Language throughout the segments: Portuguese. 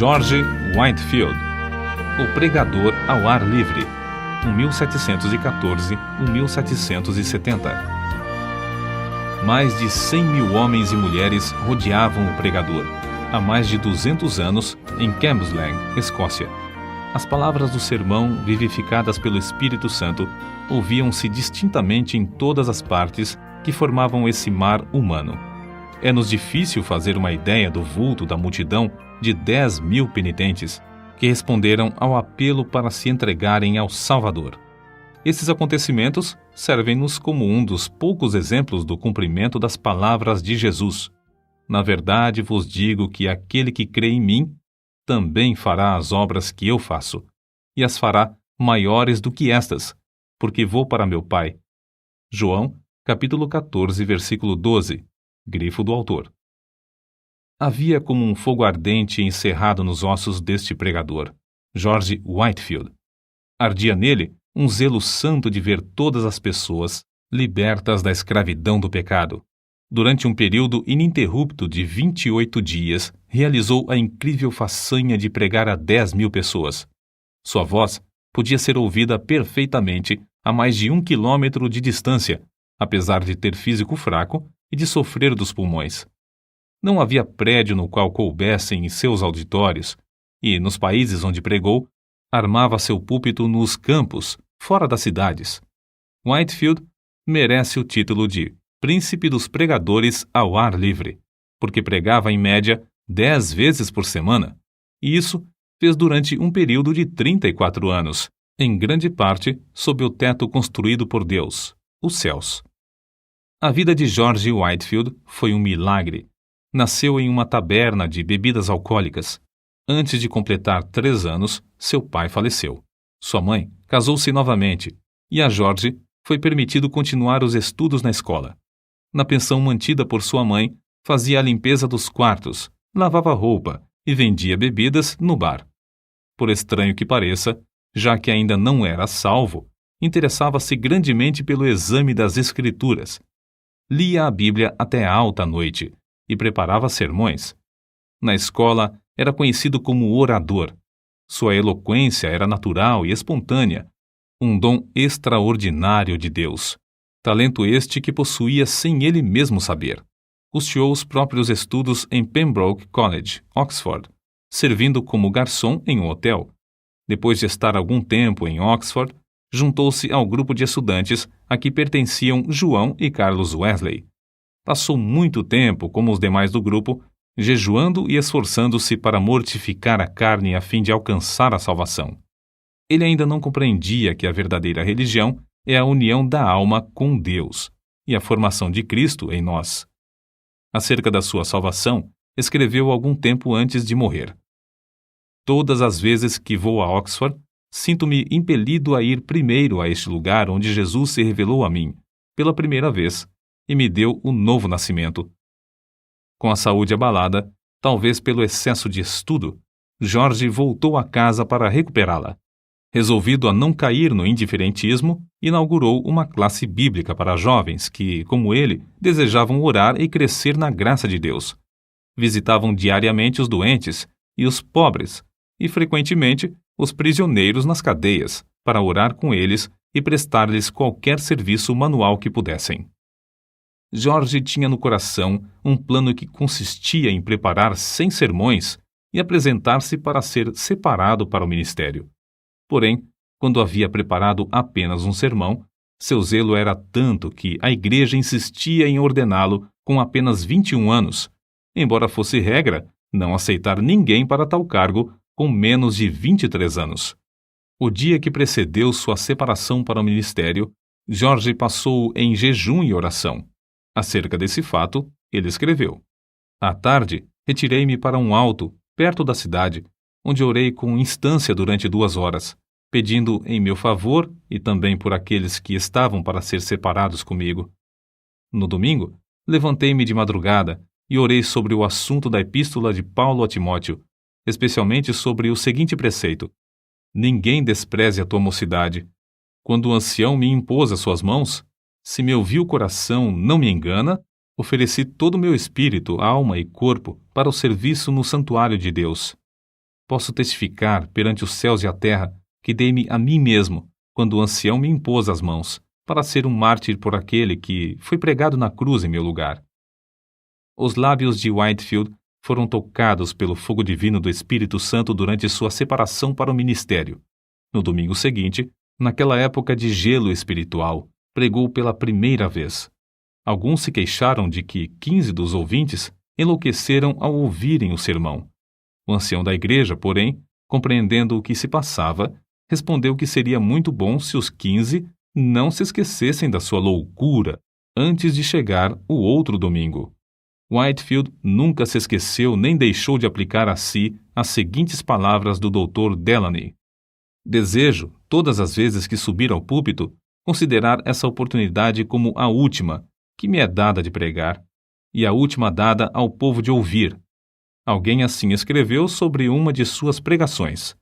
George Whitefield, o pregador ao ar livre, 1714-1770. Mais de 100 mil homens e mulheres rodeavam o pregador, há mais de 200 anos, em Cambuslang, Escócia. As palavras do sermão, vivificadas pelo Espírito Santo, ouviam-se distintamente em todas as partes que formavam esse mar humano. É-nos difícil fazer uma ideia do vulto da multidão de 10 mil penitentes que responderam ao apelo para se entregarem ao Salvador. Esses acontecimentos servem-nos como um dos poucos exemplos do cumprimento das palavras de Jesus. Na verdade vos digo que aquele que crê em mim também fará as obras que eu faço, e as fará maiores do que estas, porque vou para meu Pai. João, capítulo 14, versículo 12, grifo do autor. Havia como um fogo ardente encerrado nos ossos deste pregador, George Whitefield. Ardia nele um zelo santo de ver todas as pessoas libertas da escravidão do pecado. Durante um período ininterrupto de 28 dias, realizou a incrível façanha de pregar a 10 mil pessoas. Sua voz podia ser ouvida perfeitamente a mais de 1 quilômetro de distância, apesar de ter físico fraco e de sofrer dos pulmões. Não havia prédio no qual coubessem em seus auditórios, e, nos países onde pregou, armava seu púlpito nos campos, fora das cidades. Whitefield merece o título de Príncipe dos Pregadores ao ar livre, porque pregava em média 10 vezes por semana, e isso fez durante um período de 34 anos, em grande parte sob o teto construído por Deus, os céus. A vida de George Whitefield foi um milagre. Nasceu em uma taberna de bebidas alcoólicas. Antes de completar 3 anos, seu pai faleceu. Sua mãe casou-se novamente, e a George foi permitido continuar os estudos na escola. Na pensão mantida por sua mãe, fazia a limpeza dos quartos, lavava roupa e vendia bebidas no bar. Por estranho que pareça, já que ainda não era salvo, interessava-se grandemente pelo exame das Escrituras. Lia a Bíblia até alta noite e preparava sermões. Na escola, era conhecido como orador. Sua eloquência era natural e espontânea, um dom extraordinário de Deus. Talento este que possuía sem ele mesmo saber. Custeou os próprios estudos em Pembroke College, Oxford, servindo como garçom em um hotel. Depois de estar algum tempo em Oxford, juntou-se ao grupo de estudantes a que pertenciam João e Carlos Wesley. Passou muito tempo, como os demais do grupo, jejuando e esforçando-se para mortificar a carne a fim de alcançar a salvação. Ele ainda não compreendia que a verdadeira religião é a união da alma com Deus e a formação de Cristo em nós. Acerca da sua salvação, escreveu algum tempo antes de morrer. Todas as vezes que vou a Oxford, sinto-me impelido a ir primeiro a este lugar onde Jesus se revelou a mim, pela primeira vez, e me deu o novo nascimento. Com a saúde abalada, talvez pelo excesso de estudo, George voltou a casa para recuperá-la. Resolvido a não cair no indiferentismo, inaugurou uma classe bíblica para jovens que, como ele, desejavam orar e crescer na graça de Deus. Visitavam diariamente os doentes e os pobres, e frequentemente os prisioneiros nas cadeias, para orar com eles e prestar-lhes qualquer serviço manual que pudessem. George tinha no coração um plano que consistia em preparar 100 sermões e apresentar-se para ser separado para o ministério. Porém, quando havia preparado apenas um sermão, seu zelo era tanto que a igreja insistia em ordená-lo com apenas 21 anos, embora fosse regra não aceitar ninguém para tal cargo com menos de 23 anos. O dia que precedeu sua separação para o ministério, George passou em jejum e oração. Acerca desse fato, ele escreveu: À tarde, retirei-me para um alto, perto da cidade, onde orei com instância durante 2 horas, pedindo em meu favor e também por aqueles que estavam para ser separados comigo. No domingo, levantei-me de madrugada e orei sobre o assunto da epístola de Paulo a Timóteo, especialmente sobre o seguinte preceito: Ninguém despreze a tua mocidade. Quando o ancião me impôs as suas mãos, se meu vil coração não me engana, ofereci todo o meu espírito, alma e corpo para o serviço no santuário de Deus. posso testificar perante os céus e a terra que dei-me a mim mesmo, quando o ancião me impôs as mãos, para ser um mártir por aquele que foi pregado na cruz em meu lugar. Os lábios de Whitefield foram tocados pelo fogo divino do Espírito Santo durante sua separação para o ministério. No domingo seguinte, naquela época de gelo espiritual, pregou pela primeira vez. Alguns se queixaram de que 15 dos ouvintes enlouqueceram ao ouvirem o sermão. O ancião da igreja, porém, compreendendo o que se passava, respondeu que seria muito bom se os 15 não se esquecessem da sua loucura antes de chegar o outro domingo. Whitefield nunca se esqueceu nem deixou de aplicar a si as seguintes palavras do Dr. Delany: desejo, todas as vezes que subir ao púlpito, considerar essa oportunidade como a última que me é dada de pregar e a última dada ao povo de ouvir. Alguém assim escreveu sobre uma de suas pregações.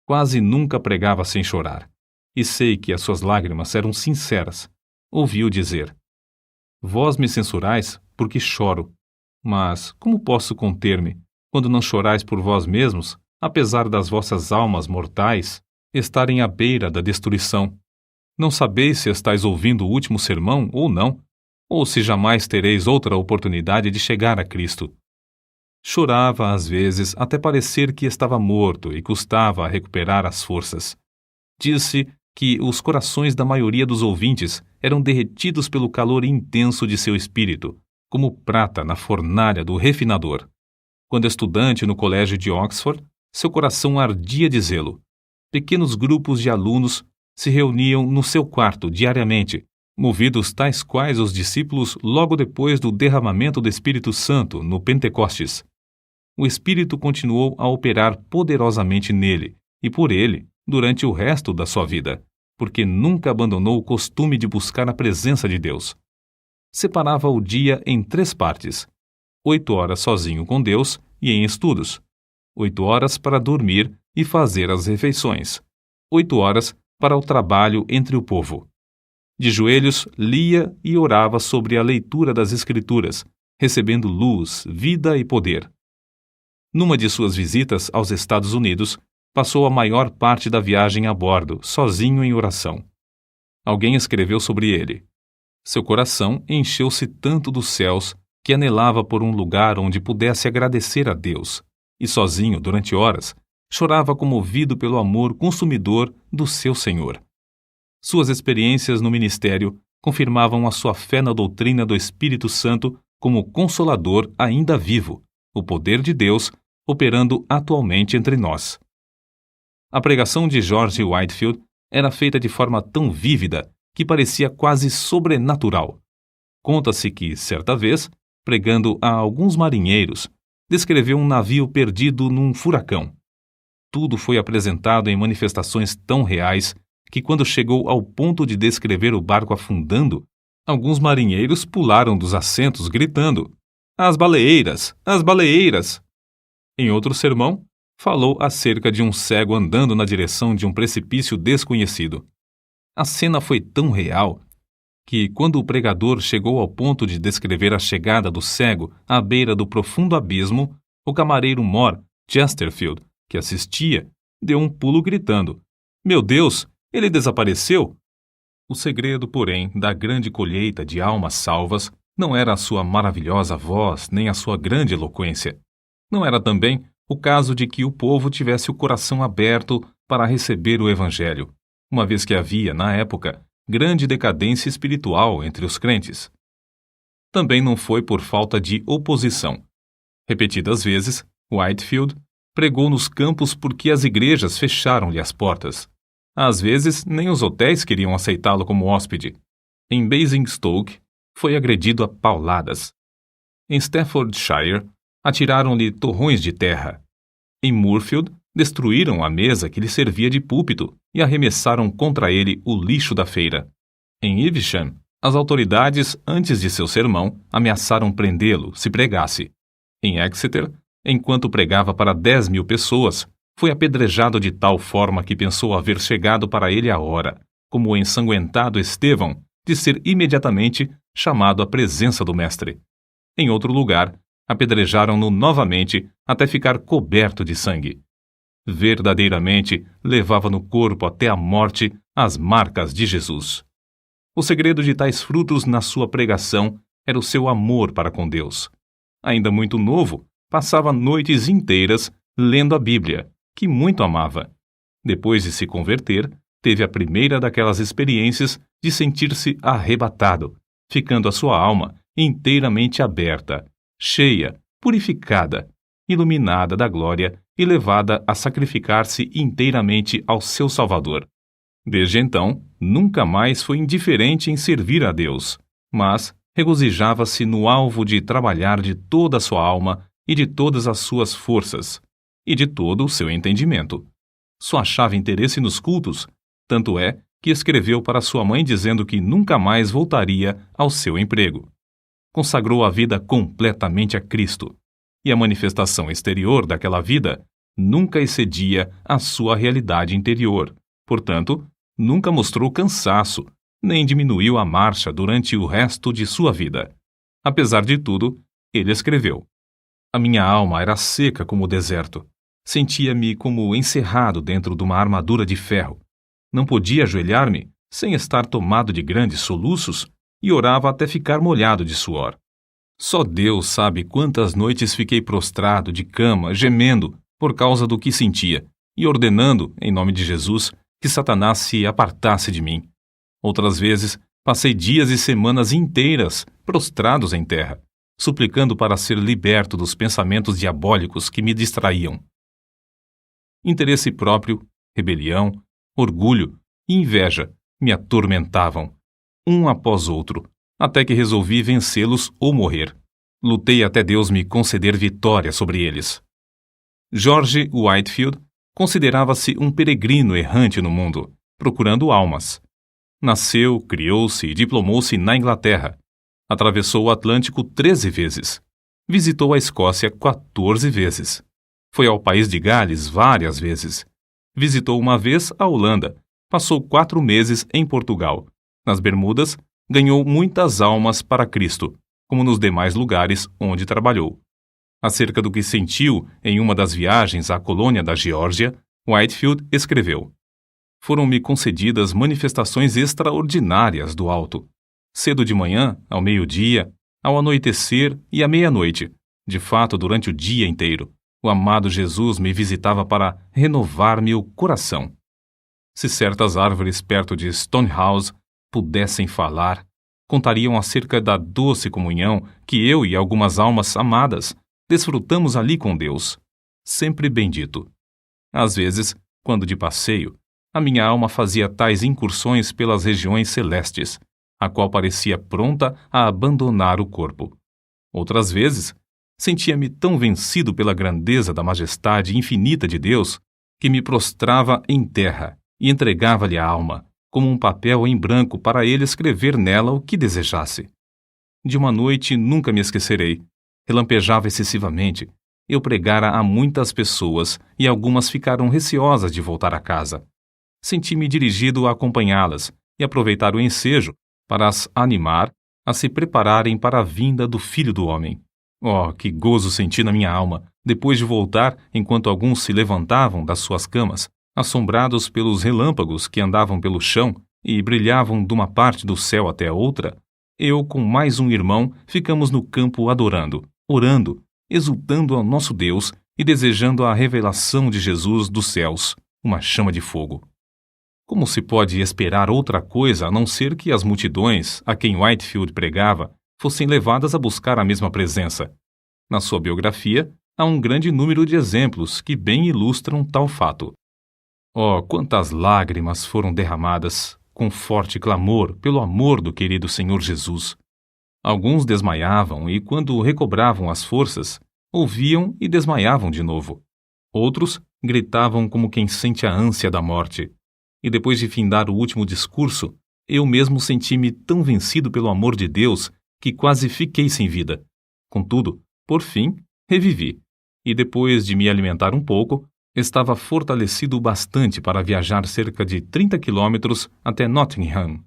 Quase nunca pregava sem chorar, e sei que as suas lágrimas eram sinceras. Ouvi-o dizer: vós me censurais porque choro, mas como posso conter-me quando não chorais por vós mesmos, apesar das vossas almas mortais estarem à beira da destruição? Não sabeis se estáis ouvindo o último sermão ou não, ou se jamais tereis outra oportunidade de chegar a Cristo. Chorava às vezes até parecer que estava morto e custava a recuperar as forças. Disse que os corações da maioria dos ouvintes eram derretidos pelo calor intenso de seu espírito, como prata na fornalha do refinador. Quando estudante no colégio de Oxford, seu coração ardia de zelo. Pequenos grupos de alunos se reuniam no seu quarto diariamente, movidos tais quais os discípulos logo depois do derramamento do Espírito Santo no Pentecostes. O Espírito continuou a operar poderosamente nele e por ele durante o resto da sua vida, porque nunca abandonou o costume de buscar a presença de Deus. Separava o dia em 3 partes: 8 horas sozinho com Deus e em estudos, 8 horas para dormir e fazer as refeições, 8 horas para o trabalho entre o povo. De joelhos, lia e orava sobre a leitura das Escrituras, recebendo luz, vida e poder. Numa de suas visitas aos Estados Unidos, passou a maior parte da viagem a bordo, sozinho em oração. Alguém escreveu sobre ele: seu coração encheu-se tanto dos céus que anelava por um lugar onde pudesse agradecer a Deus, e sozinho, durante horas, chorava comovido pelo amor consumidor do seu Senhor. Suas experiências no ministério confirmavam a sua fé na doutrina do Espírito Santo como Consolador ainda vivo, o poder de Deus operando atualmente entre nós. A pregação de George Whitefield era feita de forma tão vívida que parecia quase sobrenatural. Conta-se que, certa vez, pregando a alguns marinheiros, descreveu um navio perdido num furacão. Tudo foi apresentado em manifestações tão reais que, quando chegou ao ponto de descrever o barco afundando, alguns marinheiros pularam dos assentos gritando: "As baleeiras! As baleeiras!" Em outro sermão, falou acerca de um cego andando na direção de um precipício desconhecido. A cena foi tão real que, quando o pregador chegou ao ponto de descrever a chegada do cego à beira do profundo abismo, o camareiro mor, Chesterfield, que assistia, deu um pulo gritando: "Meu Deus, ele desapareceu!" O segredo, porém, da grande colheita de almas salvas não era a sua maravilhosa voz nem a sua grande eloquência. Não era também o caso de que o povo tivesse o coração aberto para receber o Evangelho, uma vez que havia, na época, grande decadência espiritual entre os crentes. Também não foi por falta de oposição. Repetidas vezes, Whitefield pregou nos campos porque as igrejas fecharam-lhe as portas. Às vezes, nem os hotéis queriam aceitá-lo como hóspede. Em Basingstoke, foi agredido a pauladas. Em Staffordshire, atiraram-lhe torrões de terra. Em Moorfield, destruíram a mesa que lhe servia de púlpito e arremessaram contra ele o lixo da feira. Em Evesham, as autoridades, antes de seu sermão, ameaçaram prendê-lo se pregasse. Em Exeter, enquanto pregava para 10.000 pessoas, foi apedrejado de tal forma que pensou haver chegado para ele a hora, como o ensanguentado Estevão, de ser imediatamente chamado à presença do Mestre. Em outro lugar, Apedrejaram-no novamente até ficar coberto de sangue. Verdadeiramente levava no corpo até a morte as marcas de Jesus. O segredo de tais frutos na sua pregação era o seu amor para com Deus. Ainda muito novo, passava noites inteiras lendo a Bíblia, que muito amava. Depois de se converter, teve a primeira daquelas experiências de sentir-se arrebatado, ficando a sua alma inteiramente aberta, cheia, purificada, iluminada da glória e levada a sacrificar-se inteiramente ao seu Salvador. Desde então, nunca mais foi indiferente em servir a Deus, mas regozijava-se no alvo de trabalhar de toda a sua alma e de todas as suas forças, e de todo o seu entendimento. Só achava interesse nos cultos, tanto é que escreveu para sua mãe dizendo que nunca mais voltaria ao seu emprego. Consagrou a vida completamente a Cristo, e a manifestação exterior daquela vida nunca excedia a sua realidade interior. Portanto, nunca mostrou cansaço, nem diminuiu a marcha durante o resto de sua vida. Apesar de tudo, ele escreveu: "A minha alma era seca como o deserto. Sentia-me como encerrado dentro de uma armadura de ferro. Não podia ajoelhar-me sem estar tomado de grandes soluços e orava até ficar molhado de suor. Só Deus sabe quantas noites fiquei prostrado de cama, gemendo por causa do que sentia e ordenando, em nome de Jesus, que Satanás se apartasse de mim. Outras vezes, passei dias e semanas inteiras prostrados em terra, suplicando para ser liberto dos pensamentos diabólicos que me distraíam. Interesse próprio, rebelião, orgulho e inveja me atormentavam, um após outro, até que resolvi vencê-los ou morrer. Lutei até Deus me conceder vitória sobre eles." George Whitefield considerava-se um peregrino errante no mundo, procurando almas. Nasceu, criou-se e diplomou-se na Inglaterra. Atravessou o Atlântico 13 vezes. Visitou a Escócia 14 vezes. Foi ao país de Gales várias vezes. Visitou uma vez a Holanda. Passou 4 meses em Portugal. Nas Bermudas, ganhou muitas almas para Cristo, como nos demais lugares onde trabalhou. Acerca do que sentiu em uma das viagens à colônia da Geórgia, Whitefield escreveu: "Foram-me concedidas manifestações extraordinárias do alto. Cedo de manhã, ao meio-dia, ao anoitecer e à meia-noite, de fato durante o dia inteiro, o amado Jesus me visitava para renovar-me o coração. Se certas árvores perto de Stonehouse pudessem falar, contariam acerca da doce comunhão que eu e algumas almas amadas desfrutamos ali com Deus, sempre bendito. Às vezes, quando de passeio, a minha alma fazia tais incursões pelas regiões celestes, a qual parecia pronta a abandonar o corpo. Outras vezes, sentia-me tão vencido pela grandeza da majestade infinita de Deus que me prostrava em terra e entregava-lhe a alma, como um papel em branco para ele escrever nela o que desejasse. De uma noite nunca me esquecerei. Relampejava excessivamente. Eu pregara a muitas pessoas e algumas ficaram receosas de voltar a casa. Senti-me dirigido a acompanhá-las e aproveitar o ensejo para as animar a se prepararem para a vinda do Filho do Homem. Oh, que gozo senti na minha alma, depois de voltar enquanto alguns se levantavam das suas camas, assombrados pelos relâmpagos que andavam pelo chão e brilhavam de uma parte do céu até a outra. Eu, com mais um irmão, ficamos no campo adorando, orando, exultando ao nosso Deus e desejando a revelação de Jesus dos céus, uma chama de fogo. Como se pode esperar outra coisa a não ser que as multidões a quem Whitefield pregava fossem levadas a buscar a mesma presença? Na sua biografia, há um grande número de exemplos que bem ilustram tal fato. Oh, quantas lágrimas foram derramadas, com forte clamor pelo amor do querido Senhor Jesus. Alguns desmaiavam e, quando recobravam as forças, ouviam e desmaiavam de novo. Outros gritavam como quem sente a ânsia da morte. E depois de findar o último discurso, eu mesmo senti-me tão vencido pelo amor de Deus que quase fiquei sem vida. Contudo, por fim, revivi. E depois de me alimentar um pouco, estava fortalecido bastante para viajar cerca de 30 quilômetros até Nottingham.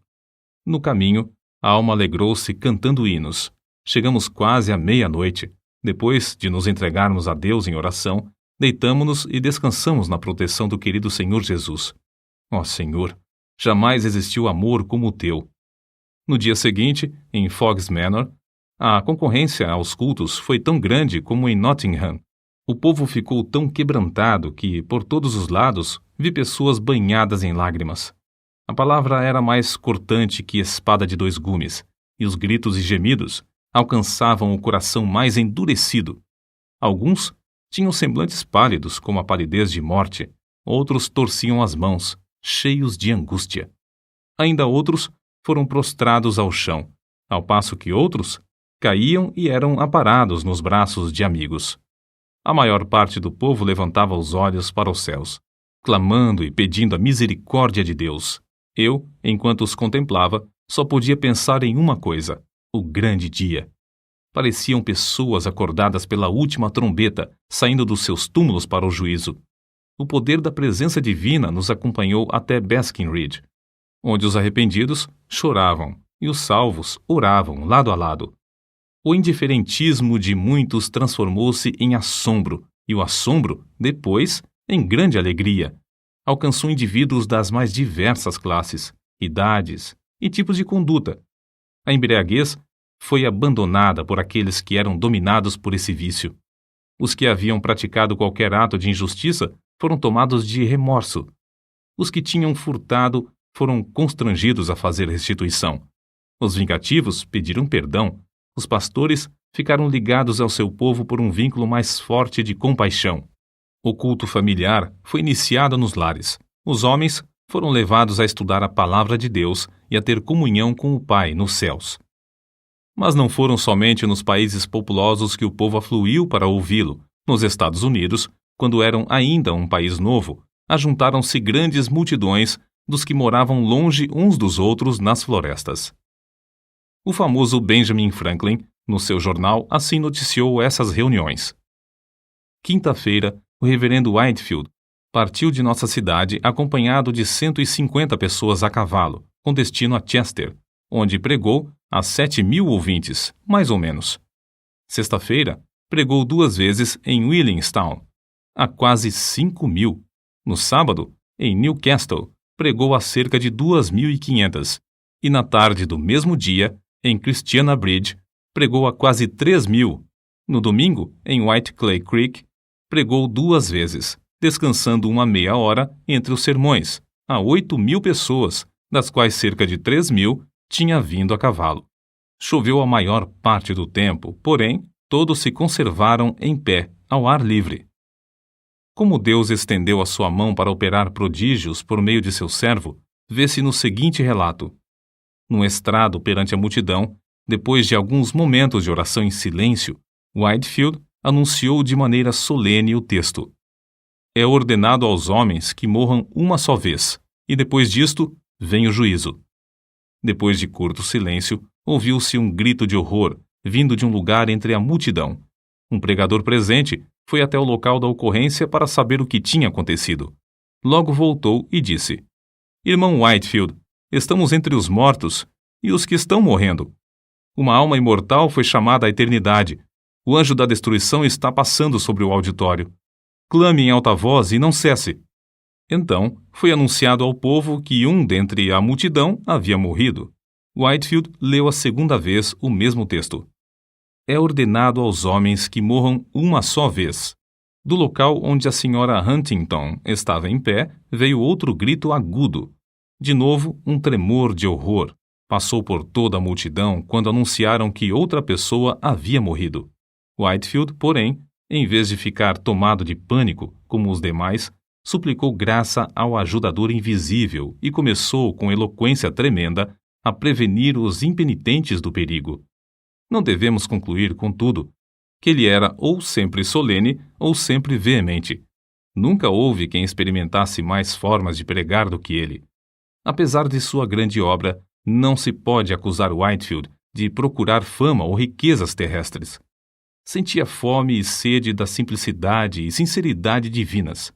No caminho, a alma alegrou-se cantando hinos. Chegamos quase à meia-noite. Depois de nos entregarmos a Deus em oração, deitamo-nos e descansamos na proteção do querido Senhor Jesus. Ó Senhor, jamais existiu amor como o teu. No dia seguinte, em Fog's Manor, a concorrência aos cultos foi tão grande como em Nottingham. O povo ficou tão quebrantado que, por todos os lados, vi pessoas banhadas em lágrimas. A palavra era mais cortante que espada de 2 gumes, e os gritos e gemidos alcançavam o coração mais endurecido. Alguns tinham semblantes pálidos como a palidez de morte, outros torciam as mãos, cheios de angústia. Ainda outros foram prostrados ao chão, ao passo que outros caíam e eram aparados nos braços de amigos. A maior parte do povo levantava os olhos para os céus, clamando e pedindo a misericórdia de Deus. Eu, enquanto os contemplava, só podia pensar em uma coisa: o grande dia. Pareciam pessoas acordadas pela última trombeta, saindo dos seus túmulos para o juízo. O poder da presença divina nos acompanhou até Basking Ridge, onde os arrependidos choravam e os salvos oravam lado a lado. O indiferentismo de muitos transformou-se em assombro, e o assombro, depois, em grande alegria. Alcançou indivíduos das mais diversas classes, idades e tipos de conduta. A embriaguez foi abandonada por aqueles que eram dominados por esse vício. Os que haviam praticado qualquer ato de injustiça foram tomados de remorso. Os que tinham furtado foram constrangidos a fazer restituição. Os vingativos pediram perdão. Os pastores ficaram ligados ao seu povo por um vínculo mais forte de compaixão. O culto familiar foi iniciado nos lares. Os homens foram levados a estudar a palavra de Deus e a ter comunhão com o Pai nos céus. Mas não foram somente nos países populosos que o povo afluiu para ouvi-lo. Nos Estados Unidos, quando eram ainda um país novo, ajuntaram-se grandes multidões dos que moravam longe uns dos outros nas florestas. O famoso Benjamin Franklin, no seu jornal, assim noticiou essas reuniões. Quinta-feira, o reverendo Whitefield partiu de nossa cidade acompanhado de 150 pessoas a cavalo, com destino a Chester, onde pregou a 7.000 ouvintes, mais ou menos. Sexta-feira, pregou 2 vezes em Williamstown, a quase 5.000. No sábado, em Newcastle, pregou a cerca de 2.500. E na tarde do mesmo dia, em Christiana Bridge, pregou a quase 3.000. No domingo, em White Clay Creek, pregou 2 vezes, descansando uma meia hora entre os sermões, a 8.000 pessoas, das quais cerca de 3.000 tinha vindo a cavalo. Choveu a maior parte do tempo, porém, todos se conservaram em pé, ao ar livre. Como Deus estendeu a sua mão para operar prodígios por meio de seu servo, vê-se no seguinte relato. Num estrado perante a multidão, depois de alguns momentos de oração em silêncio, Whitefield anunciou de maneira solene o texto. É ordenado aos homens que morram uma só vez, e depois disto vem o juízo. Depois de curto silêncio, ouviu-se um grito de horror, vindo de um lugar entre a multidão. Um pregador presente foi até o local da ocorrência para saber o que tinha acontecido. Logo voltou e disse: Irmão Whitefield, estamos entre os mortos e os que estão morrendo. Uma alma imortal foi chamada à eternidade. O anjo da destruição está passando sobre o auditório. Clame em alta voz e não cesse. Então, foi anunciado ao povo que um dentre a multidão havia morrido. Whitefield leu a segunda vez o mesmo texto. É ordenado aos homens que morram uma só vez. Do local onde a senhora Huntington estava em pé, veio outro grito agudo. De novo, um tremor de horror. Passou por toda a multidão quando anunciaram que outra pessoa havia morrido. Whitefield, porém, em vez de ficar tomado de pânico, como os demais, suplicou graça ao ajudador invisível e começou, com eloquência tremenda, a prevenir os impenitentes do perigo. Não devemos concluir, contudo, que ele era ou sempre solene ou sempre veemente. Nunca houve quem experimentasse mais formas de pregar do que ele. Apesar de sua grande obra, não se pode acusar Whitefield de procurar fama ou riquezas terrestres. Sentia fome e sede da simplicidade e sinceridade divinas.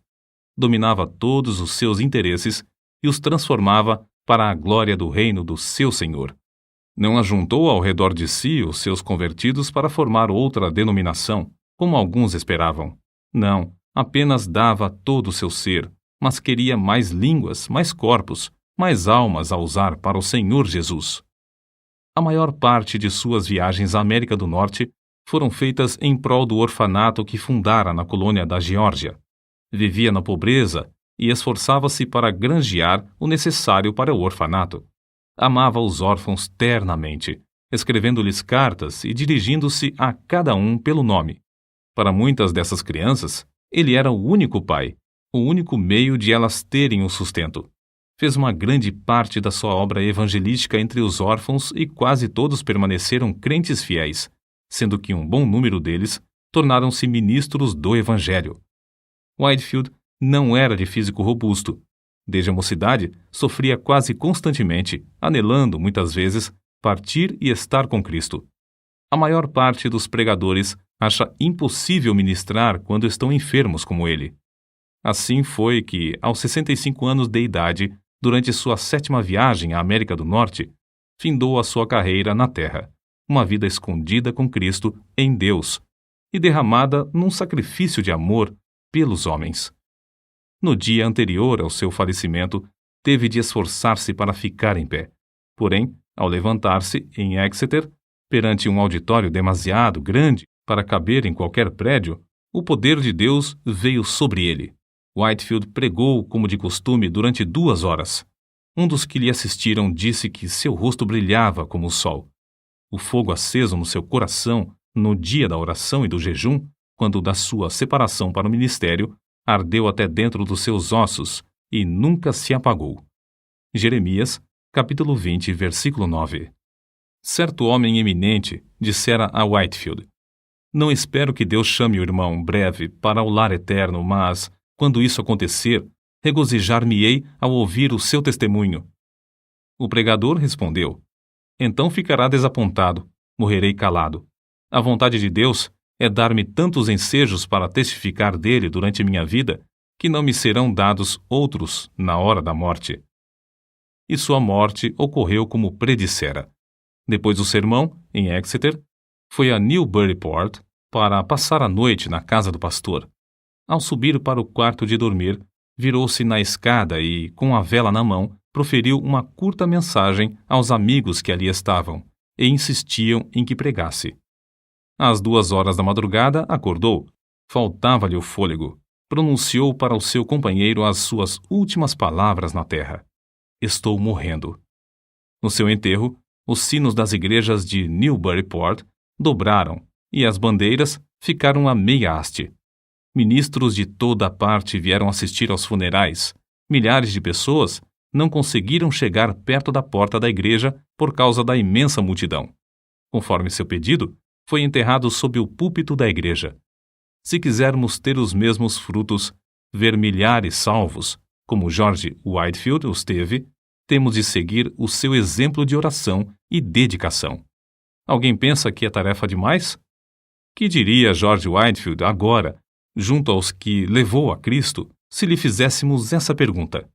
Dominava todos os seus interesses e os transformava para a glória do reino do seu Senhor. Não ajuntou ao redor de si os seus convertidos para formar outra denominação, como alguns esperavam. Não, apenas dava todo o seu ser, mas queria mais línguas, mais corpos, mais almas a usar para o Senhor Jesus. A maior parte de suas viagens à América do Norte foram feitas em prol do orfanato que fundara na colônia da Geórgia. Vivia na pobreza e esforçava-se para granjear o necessário para o orfanato. Amava os órfãos ternamente, escrevendo-lhes cartas e dirigindo-se a cada um pelo nome. Para muitas dessas crianças, ele era o único pai, o único meio de elas terem o sustento. Fez uma grande parte da sua obra evangelística entre os órfãos e quase todos permaneceram crentes fiéis, sendo que um bom número deles tornaram-se ministros do Evangelho. Whitefield não era de físico robusto. Desde a mocidade, sofria quase constantemente, anelando, muitas vezes, partir e estar com Cristo. A maior parte dos pregadores acha impossível ministrar quando estão enfermos como ele. Assim foi que, aos 65 anos de idade, durante sua 7ª viagem à América do Norte, findou a sua carreira na Terra, uma vida escondida com Cristo em Deus e derramada num sacrifício de amor pelos homens. No dia anterior ao seu falecimento, teve de esforçar-se para ficar em pé. Porém, ao levantar-se em Exeter, perante um auditório demasiado grande para caber em qualquer prédio, o poder de Deus veio sobre ele. Whitefield pregou como de costume durante 2 horas. Um dos que lhe assistiram disse que seu rosto brilhava como o sol. O fogo aceso no seu coração, no dia da oração e do jejum, quando da sua separação para o ministério, ardeu até dentro dos seus ossos e nunca se apagou. Jeremias, capítulo 20, versículo 9. Certo homem eminente dissera a Whitefield: "Não espero que Deus chame o irmão breve para o lar eterno, mas, quando isso acontecer, regozijar-me-ei ao ouvir o seu testemunho." O pregador respondeu: "Então ficará desapontado, morrerei calado. A vontade de Deus é dar-me tantos ensejos para testificar dele durante minha vida, que não me serão dados outros na hora da morte." E sua morte ocorreu como predissera. Depois do sermão, em Exeter, foi a Newburyport para passar a noite na casa do pastor. Ao subir para o quarto de dormir, virou-se na escada e, com a vela na mão, proferiu uma curta mensagem aos amigos que ali estavam e insistiam em que pregasse. Às 2 horas da madrugada, acordou. Faltava-lhe o fôlego. Pronunciou para o seu companheiro as suas últimas palavras na terra: "Estou morrendo." No seu enterro, os sinos das igrejas de Newburyport dobraram e as bandeiras ficaram a meia haste. Ministros de toda a parte vieram assistir aos funerais. Milhares de pessoas não conseguiram chegar perto da porta da igreja por causa da imensa multidão. Conforme seu pedido, foi enterrado sob o púlpito da igreja. Se quisermos ter os mesmos frutos, ver milhares salvos, como George Whitefield os teve, temos de seguir o seu exemplo de oração e dedicação. Alguém pensa que é tarefa demais? Que diria George Whitefield agora, junto aos que levou a Cristo, se lhe fizéssemos essa pergunta?